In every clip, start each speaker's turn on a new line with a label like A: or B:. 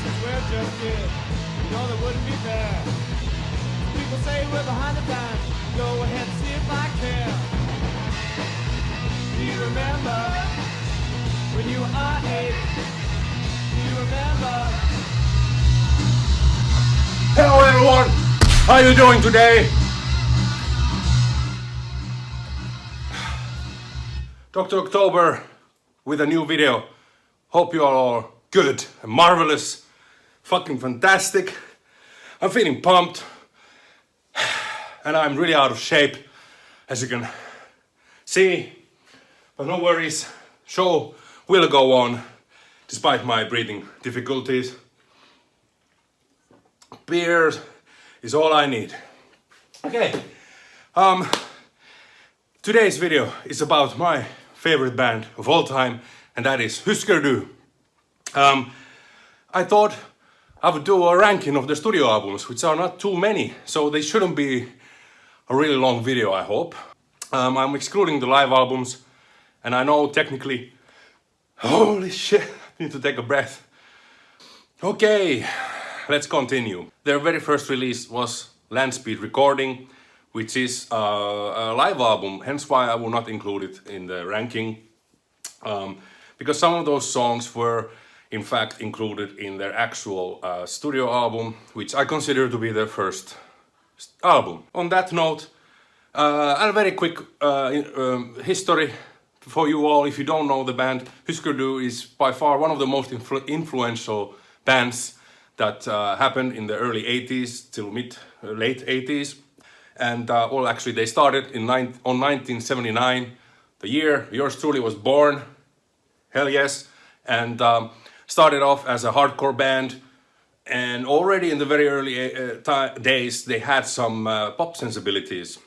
A: 'cause we're just kids. You know they wouldn't be there. People say we're behind the times. Go ahead and see if I care. Do you remember when you were our age? Do you remember?
B: Hello everyone! How are you doing today? Dr. October with a new video. Hope you are all good and marvelous. Fucking fantastic. I'm feeling pumped. And I'm really out of shape, as you can see. But no worries, show will go on despite my breathing difficulties. Beer is all I need. Okay, today's video is about my favorite band of all time, and that is Hüsker Dü. I thought I would do a ranking of the studio albums, which are not too many, so they shouldn't be a really long video, I hope. I'm excluding the live albums, and I know technically, holy shit, I need to take a breath. Okay, let's continue. Their very first release was Landspeed Recording, which is a live album, hence why I will not include it in the ranking. Because some of those songs were in fact included in their actual studio album, which I consider to be their first album. On that note, a very quick history for you all. If you don't know the band, Husker Dü is by far one of the most influential bands that happened in the early 80s till late 80s. And well, actually they started on 1979, the year yours truly was born. Hell yes. And started off as a hardcore band, and already in the very early days they had some pop sensibilities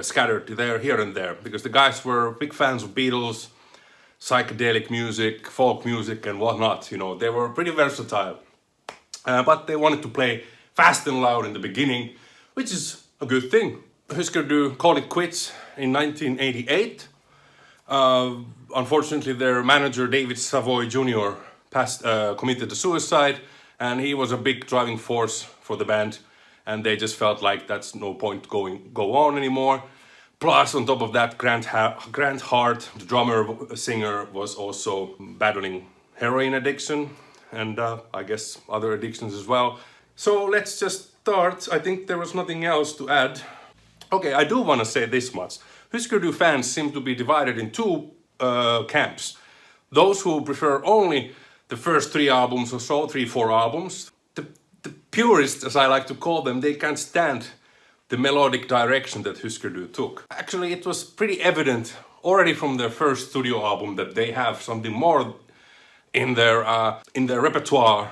B: scattered there, here and there, because the guys were big fans of Beatles, psychedelic music, folk music and whatnot. You know, they were pretty versatile, but they wanted to play fast and loud in the beginning, which is a good thing. Husker Dü called it quits in 1988. Unfortunately, their manager David Savoy Jr. Committed to suicide, and he was a big driving force for the band, and they just felt like that's no point go on anymore. Plus, on top of that, Grant Hart, the drummer singer, was also battling heroin addiction and I guess other addictions as well. So let's just start. I think there was nothing else to add. Okay, I do want to say this much. Husker Dü fans seem to be divided in two camps. Those who prefer only the first 3 albums or so, 3-4 albums. The purists, as I like to call them, they can't stand the melodic direction that Husker Dü took. Actually, it was pretty evident already from their first studio album that they have something more in their repertoire,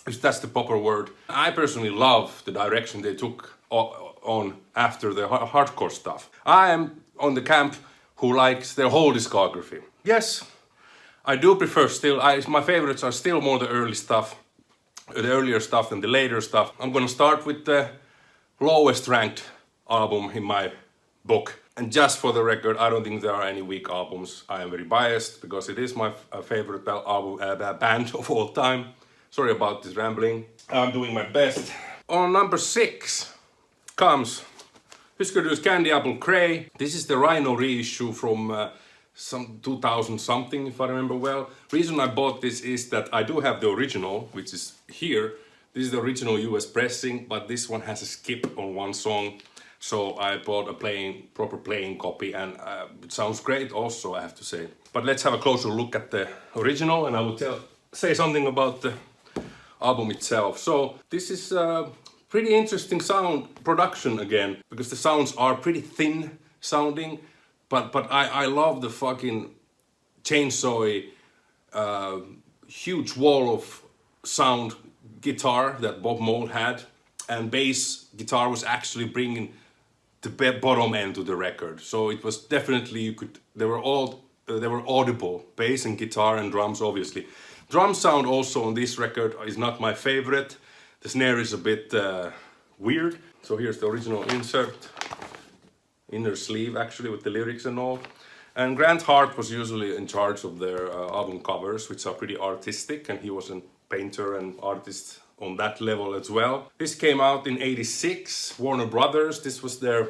B: if that's the proper word. I personally love the direction they took on after the hardcore stuff. I am on the camp who likes their whole discography. Yes, I do prefer still, my favorites are still more the earlier stuff than the later stuff. I'm gonna start with the lowest ranked album in my book. And just for the record, I don't think there are any weak albums. I am very biased because it is my favorite band of all time. Sorry about this rambling. I'm doing my best. On number 6 comes Husker Dü's Candy Apple Cray. This is the Rhino reissue from some 2000 something, if I remember well. Reason I bought this is that I do have the original, which is here. This is the original US pressing, but this one has a skip on one song. So I bought a proper playing copy, and it sounds great also, I have to say. But let's have a closer look at the original, and I will say something about the album itself. So this is pretty interesting sound production again, because the sounds are pretty thin sounding, but I love the fucking chainsaw huge wall of sound guitar that Bob Mould had, and bass guitar was actually bringing the bottom end to the record. So it was definitely, they were audible, bass and guitar and drums obviously. Drum sound also on this record is not my favorite. The snare is a bit weird. So here's the original insert, inner sleeve actually with the lyrics and all. And Grant Hart was usually in charge of their album covers, which are pretty artistic, and he was an painter and artist on that level as well. This came out in '86, Warner Brothers. This was their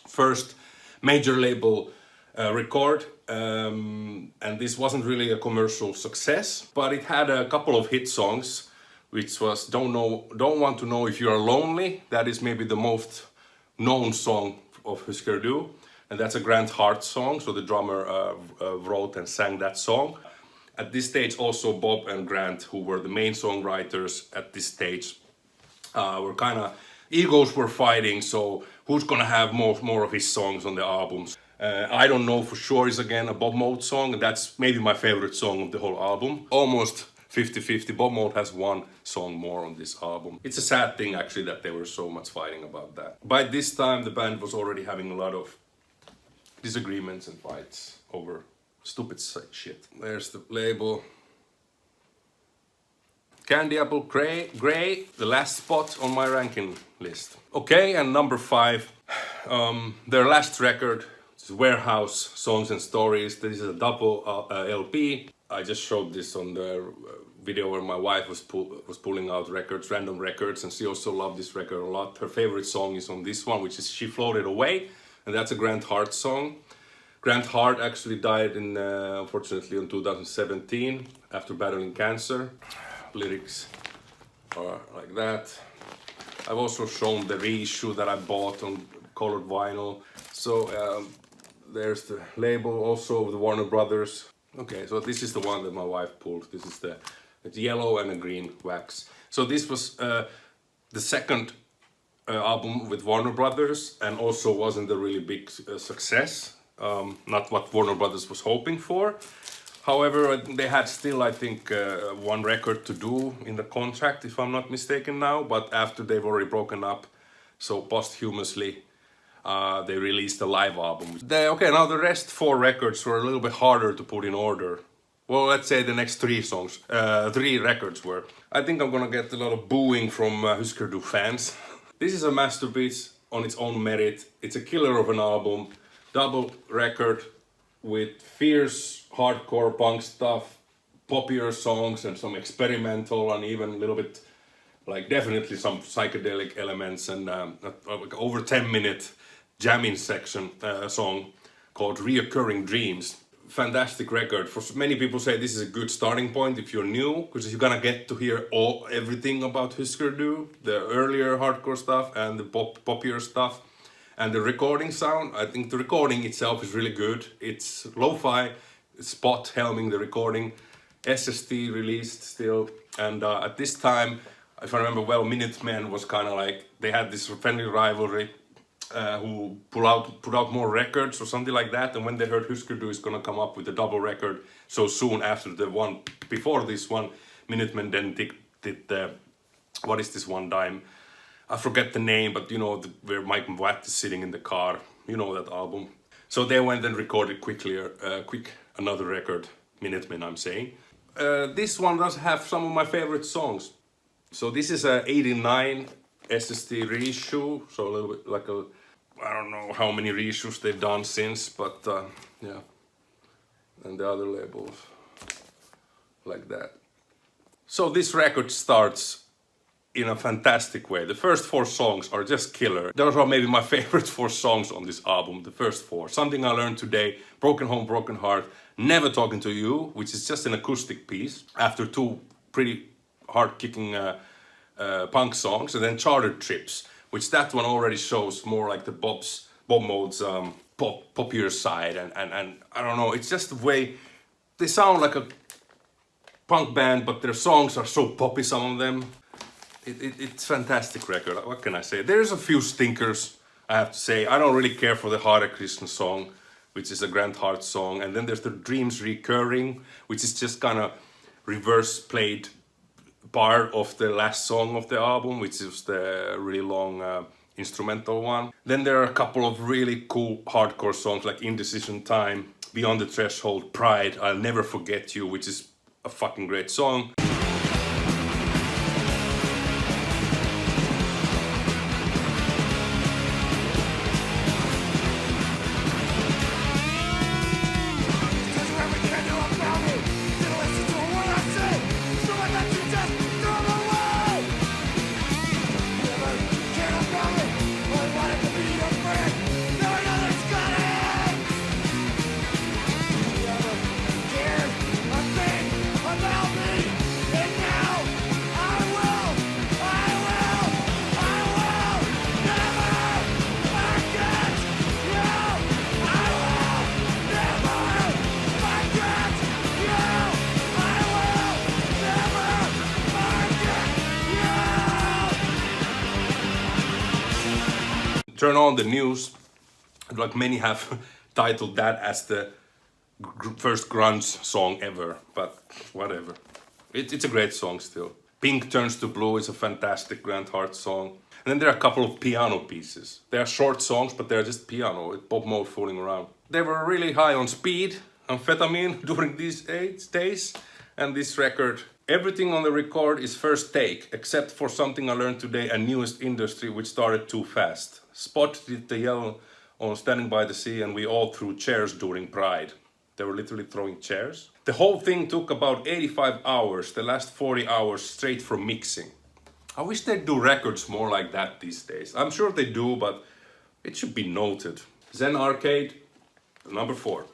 B: first major label record, and this wasn't really a commercial success, but it had a couple of hit songs, which was Don't Want to Know If You Are Lonely. That is maybe the most known song of Hüsker Dü, and that's a Grant Hart song, so the drummer wrote and sang that song. At this stage also Bob and Grant, who were the main songwriters at this stage, were kind of, egos were fighting, so who's gonna have more of his songs on the albums. I Don't Know For Sure is again a Bob Mould song, and that's maybe my favorite song of the whole album. Almost 50-50, Bob Mould has one song more on this album. It's a sad thing actually that they were so much fighting about that. By this time the band was already having a lot of disagreements and fights over stupid shit. There's the label. Candy Apple Cray, the last spot on my ranking list. Okay, and number 5, their last record, Warehouse Songs and Stories. This is a double LP. I just showed this on the video where my wife was pulling out records, random records, and she also loved this record a lot. Her favorite song is on this one, which is She Floated Away, and that's a Grant Hart song. Grant Hart actually died unfortunately in 2017 after battling cancer. Lyrics are like that. I've also shown the reissue that I bought on colored vinyl. So there's the label also of the Warner Brothers. Okay, so this is the one that my wife pulled. This is it's yellow and a green wax. So this was the second album with Warner Brothers, and also wasn't a really big success. Not what Warner Brothers was hoping for. However, they had still, I think, one record to do in the contract, if I'm not mistaken now. But after they've already broken up, so posthumously, they released a live album. Okay, now the rest 4 records were a little bit harder to put in order. Well, let's say the next 3 records were. I think I'm gonna get a lot of booing from Husker Dü fans. This is a masterpiece on its own merit. It's a killer of an album. Double record with fierce hardcore punk stuff, poppier songs, and some experimental and even a little bit, like definitely some psychedelic elements, and like over 10-minute jamming section song called Reoccurring Dreams. Fantastic record. For many people say this is a good starting point if you're new, because you're gonna get to hear everything about Hüsker Dü, the earlier hardcore stuff and the poppier stuff. And the recording sound, I think the recording itself is really good. It's lo-fi, spot helming the recording, SST released still. And at this time, if I remember well, Minutemen was kind of like, they had this friendly rivalry who put out more records or something like that. And when they heard Husker Dü is gonna come up with a double record so soon after the one before this one, Minutemen then did the, what is this one dime? I forget the name, but you know, where Mike Watt is sitting in the car, you know that album. So they went and recorded another record, Minutemen I'm saying. This one does have some of my favorite songs. So this is a '89 SST reissue, so a little bit like I don't know how many reissues they've done since, but yeah. And the other labels, like that. So this record starts in a fantastic way. The first 4 songs are just killer. Those are maybe my favorite 4 songs on this album, the first 4. Something I Learned Today, Broken Home, Broken Heart, Never Talking to You, which is just an acoustic piece, after 2 pretty hard-kicking punk songs, and then Chartered Trips, which that one already shows more like the Bob Mould's poppier side, and I don't know, it's just the way they sound like a punk band, but their songs are so poppy, some of them. It's a fantastic record. What can I say? There's a few stinkers, I have to say. I don't really care for the Hare Krishna song, which is a Grant Hart song. And then there's the Dreams Recurring, which is just kind of reverse played part of the last song of the album, which is the really long instrumental one. Then there are a couple of really cool hardcore songs like Indecision Time, Beyond the Threshold, Pride, I'll Never Forget You, which is a fucking great song. turn on the news, like many have titled that as the first grunge song ever, but whatever. It's a great song still. Pink Turns to Blue is a fantastic Grant Hart song. And then there are a couple of piano pieces. They are short songs, but they're just piano, with Bob Mould fooling around. They were really high on speed, amphetamine during these days. And this record, everything on the record is first take, except for something I learned today, a newest industry which started too fast. Spot did the yell on Standing by the Sea, and we all threw chairs during Pride. They were literally throwing chairs. The whole thing took about 85 hours, the last 40 hours straight from mixing. I wish they'd do records more like that these days. I'm sure they do, but it should be noted. Zen Arcade, number 4.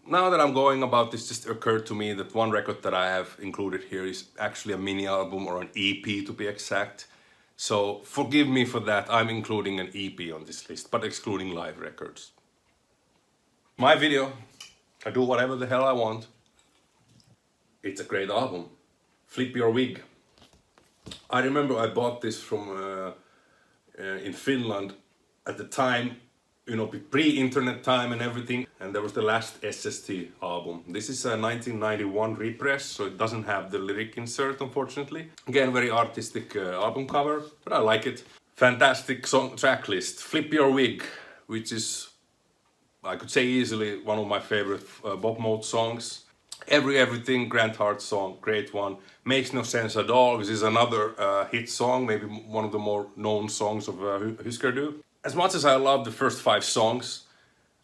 B: Now that I'm going about this, just occurred to me that one record that I have included here is actually a mini album, or an EP to be exact. So forgive me for that, I'm including an EP on this list, but excluding live records. My video, I do whatever the hell I want. It's a great album. Flip Your Wig. I remember I bought this from in Finland at the time, you know, pre-internet time and everything, and there was the last SST album. This is a 1991 repress, so it doesn't have the lyric insert, unfortunately. Again, very artistic album cover, but I like it. Fantastic song track list. Flip Your Wig, which is, I could say easily, one of my favorite Bob Mould songs. Everything, Grant Hart song, great one. Makes No Sense at All, which is another hit song, maybe one of the more known songs of Hüsker Dü. As much as I love the first 5 songs,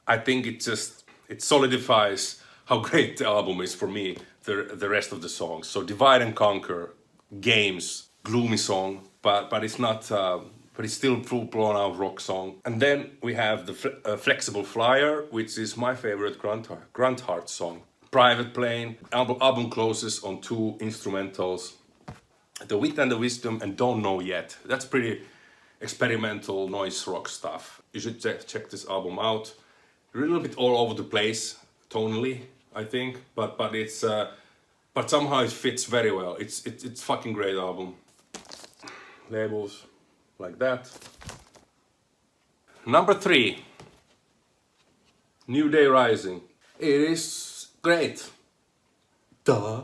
B: I think it solidifies how great the album is for me, the rest of the songs. So Divide and Conquer, Games, gloomy song, but it's not, but it's still full-blown out rock song. And then we have the Flexible Flyer, which is my favorite Grant Hart song. Private Plane, album closes on 2 instrumentals. The Wit and the Wisdom and Don't Know Yet. That's pretty experimental noise rock stuff. You should check this album out. A little bit all over the place, tonally, I think, but it's but somehow it fits very well. It's fucking great album. Labels like that. Number 3, New Day Rising. It is great. Duh.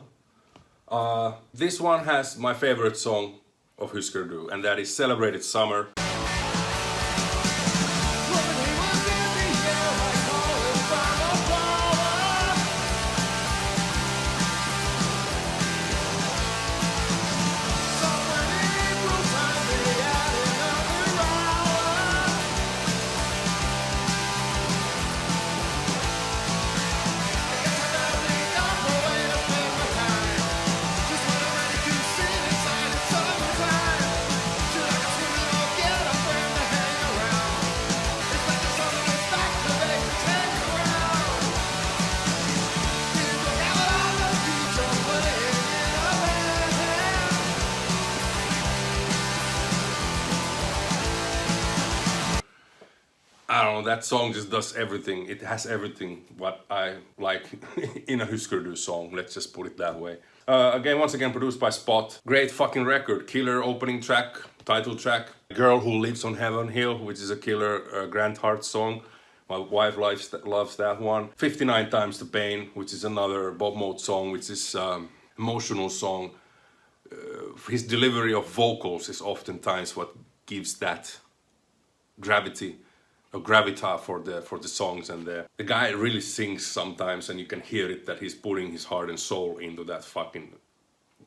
B: This one has my favorite song of Husker Dü, and that is Celebrated Summer. I don't know, that song just does everything. It has everything what I like in a Husker Dü song, let's just put it that way. Once again produced by Spot. Great fucking record. Killer opening track, title track. Girl Who Lives on Heaven Hill, which is a killer Grant Hart song. My wife loves that one. 59 Times the Pain, which is another Bob Mould song, which is emotional song. His delivery of vocals is oftentimes what gives that gravity, or gravita for the songs, and the guy really sings sometimes, and you can hear it that he's putting his heart and soul into that fucking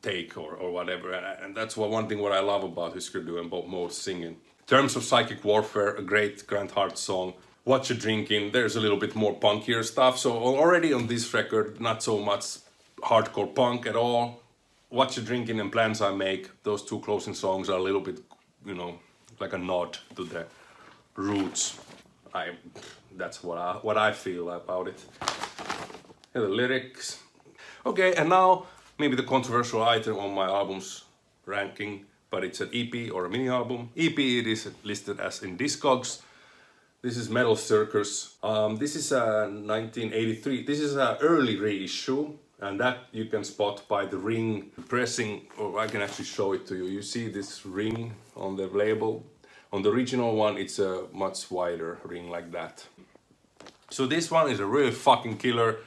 B: take or whatever, and that's one thing what I love about Husker Dü and Bob Mould singing. In terms of Psychic Warfare, a great Grant Hart song. What You Drinking, there's a little bit more punkier stuff, so already on this record not so much hardcore punk at all. What You Drinking and Plans I Make, those 2 closing songs are a little bit, you know, like a nod to the roots. That's what I feel about it. Yeah, the lyrics. Okay, and now maybe the controversial item on my album's ranking, but it's an EP or a mini album. EP it is listed as in Discogs. This is Metal Circus. This is a 1983. This is an early reissue, and that you can spot by the ring pressing, or I can actually show it to you. You see this ring on the label. On the original one, it's a much wider ring like that. So this one is a really fucking killer.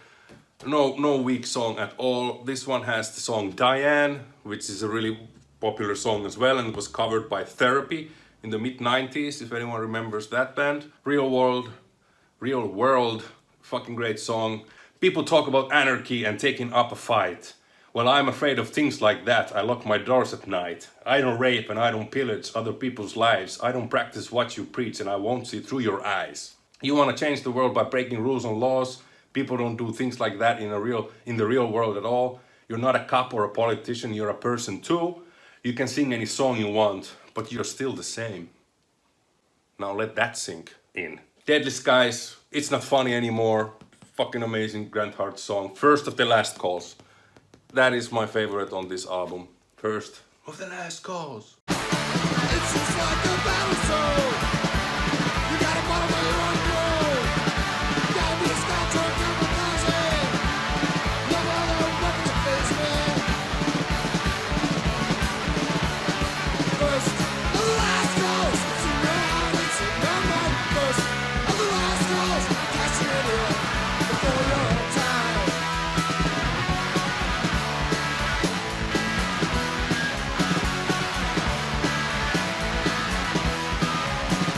B: No weak song at all. This one has the song Diane, which is a really popular song as well, and it was covered by Therapy in the mid-90s, if anyone remembers that band. Real World, fucking great song. People talk about anarchy and taking up a fight. Well, I'm afraid of things like that. I lock my doors at night. I don't rape and I don't pillage other people's lives. I don't practice what you preach and I won't see through your eyes. You want to change the world by breaking rules and laws? People don't do things like that in the real world at all. You're not a cop or a politician, you're a person too. You can sing any song you want, but you're still the same. Now let that sink in. Deadly Skies, It's Not Funny Anymore. Fucking amazing Grant Hart song. First of the Last Calls. That is my favorite on this album. First of the Last Calls.
A: It's just like a battle zone. You gotta follow your own road. You gotta be a scoundrel, kamikaze. No other weapon to face me. First of the last calls. It's in your heart, it's in your mind. First of the last calls. Cash it in here before your time.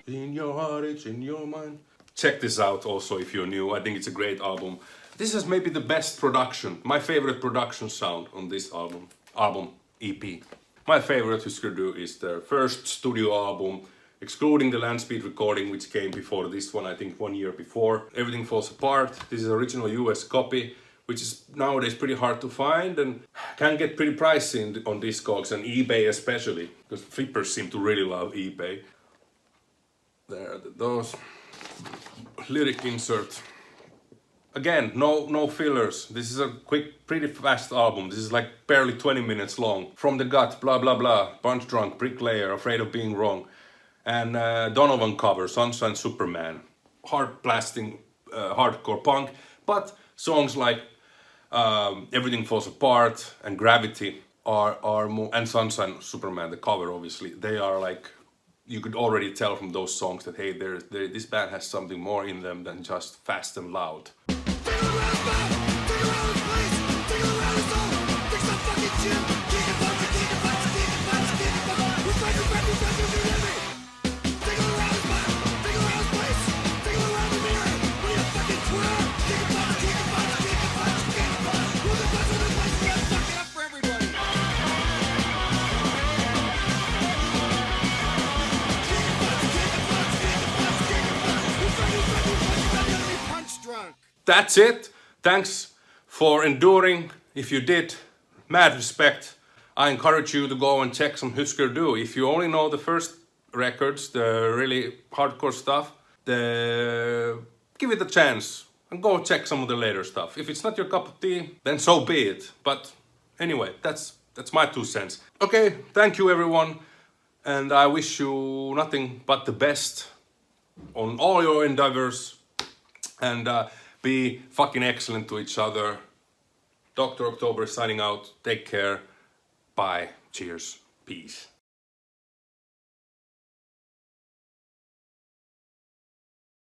B: In your heart, it's in your mind. Check this out also if you're new. I think it's a great album. This is maybe the best production, my favorite production sound on this album, EP. My favorite Hüsker Dü is their first studio album, excluding the land speed recording which came before this one, I think 1 year before. Everything Falls Apart. This is original US copy, which is nowadays pretty hard to find and can get pretty pricey on Discogs and eBay especially, because flippers seem to really love eBay. There are those. Lyric insert. Again, no fillers. This is a quick, pretty fast album. This is like barely 20 minutes long. From the Gut, blah blah blah. Punch Drunk, Bricklayer, Afraid of Being Wrong. And Donovan cover, Sunshine Superman. Hard blasting, hardcore punk. But songs like Everything Falls Apart and Gravity are more, and Sunshine Superman, the cover obviously, they are like, you could already tell from those songs that hey, this band has something more in them than just fast and loud. That's it. Thanks for enduring. If you did, mad respect. I encourage you to go and check some Hüsker Dü. If you only know the first records, the really hardcore stuff, give it a chance and go check some of the later stuff. If it's not your cup of tea, then so be it. But anyway, that's my 2 cents. Okay, thank you everyone, and I wish you nothing but the best on all your endeavors, and be fucking excellent to each other. Dr. October signing out. Take care. Bye. Cheers. Peace.